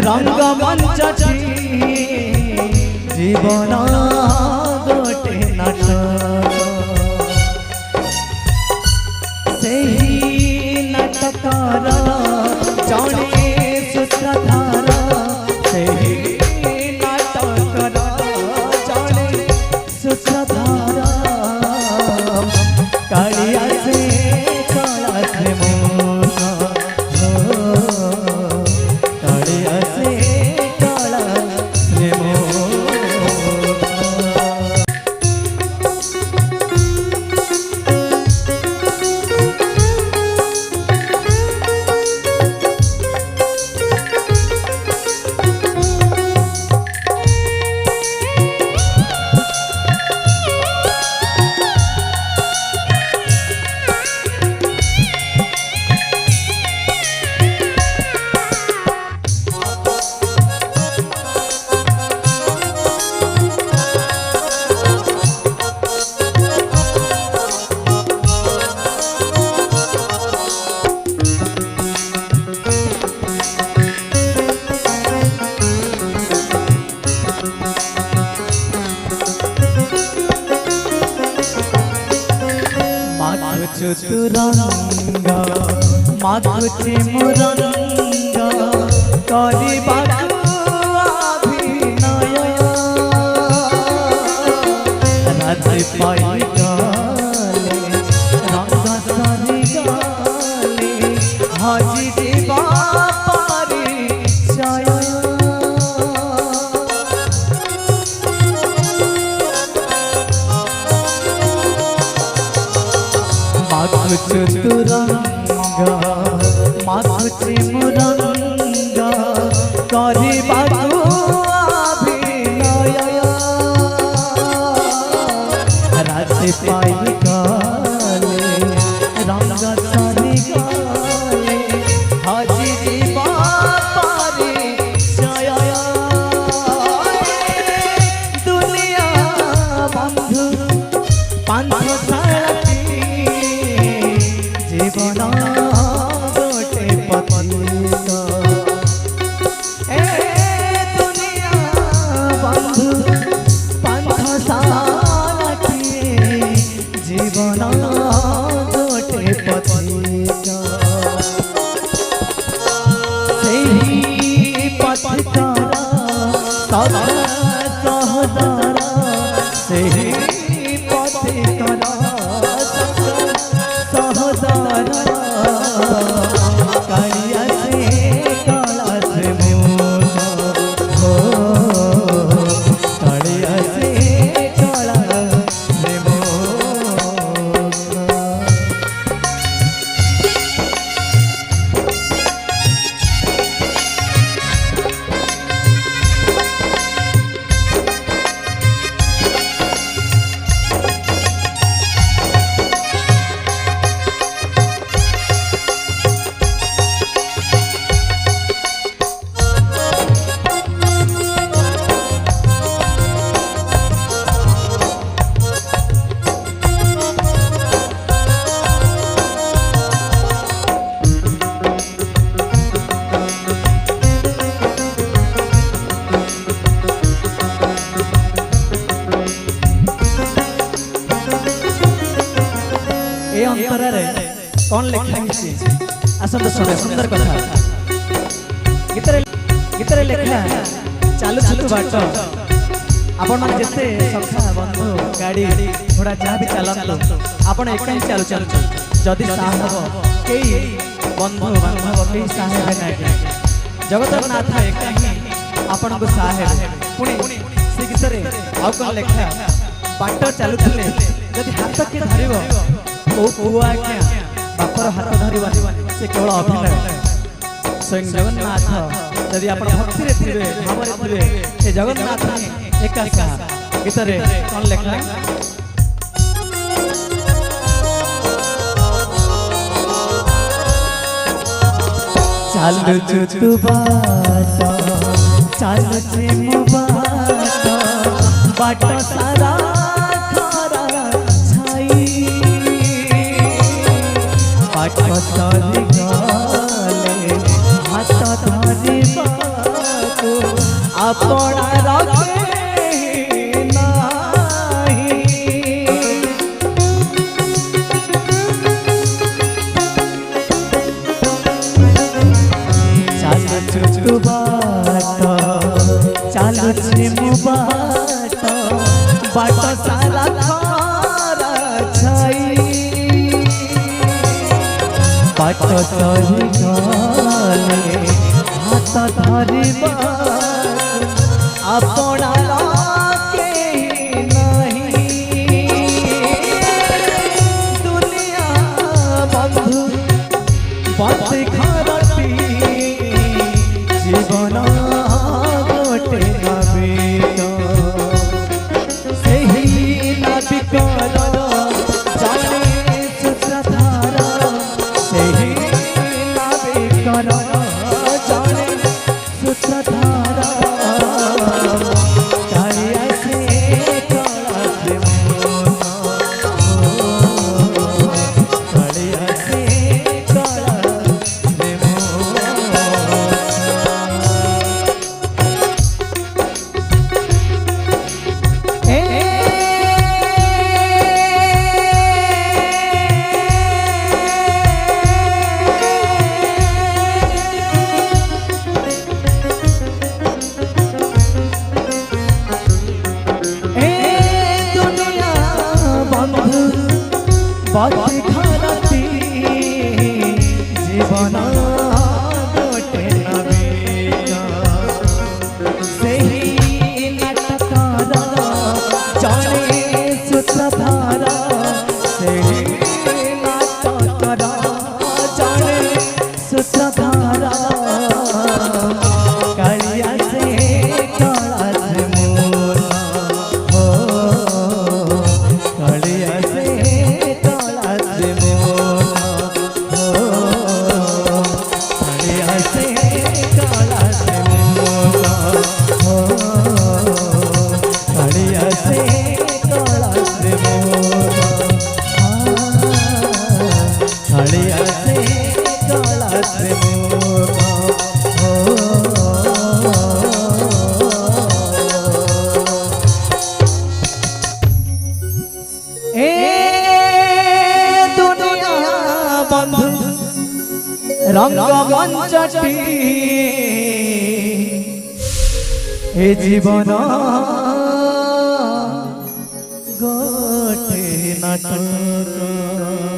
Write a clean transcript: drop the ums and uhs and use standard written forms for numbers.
रंगमंच जीवन गोटे नाटक से नाटकर जड़े सूत्रधार से नाटकर जड़े सूत्रधार कालिया से कला से चतुरंगा मागुचे मुरंगा करिबाकु अभिनय राधे पाई गले रंग सरी गले हाजी देवा परिचय चतुरंगा मागुचे मुरंगा करिबाकु अभिनय राधे पाई गले रंग सरी गले हाजी देवा परिचय दुनिया बंधु पांचशाला जीवन गोटे पतिका दुनिया बंधु पांचशाला जीवन गोटे पतिका पतिकार सदा सहदार से पतिकार कालिया से काला से हो कालिया से काला से अंतरारे कौन लेखा आसंत सुने सुंदर कथा गीतरे लेखा चालू छुटू बाट आपण माने जते सखा बंधु गाड़ी घोड़ा जहाँ भी चलतु आपण एक ही चालू जदि साहब कई बंधु बांधव के साहेब नागे जगतर नाथ एका ही आपण को साहेब पुणी से गीत रे आउ कोन लेखा बाट चलुथले जदि हाथ के धरिबो ओ पुआ के बापर हाथ धरिबो से केवल अभिनय स्वयं जगन्नाथ यदि आपण भक्ति रे थिबे भाव रे थिबे ए जगन्नाथ एका सा गीत रे कोन लेखा चालू तू बाट चालू बाट सारा खरा छाई बाट सरी गले हाथ धरी बाको अपना रखे नाही चालू बाट चालू बाट बाट सारा खरा छाई बाट सरी गले हाथ धरी अपना रखे नहीं दुनिया बंधु बात खरती जीवन गोटे नाविक सही नाविक जाने सूत्रधार सही नाविक जाने सूत्रधार कालिया से कला से कालिया से कला से बात खरती जीवन गोटे नाविक सही नाटकार जाने सूत्रधार सही नाटकार जाने सूत्रधार कालिया से कला से मोर हो कालिया से रंग मंचटी ए जीवन गोटे नाटक।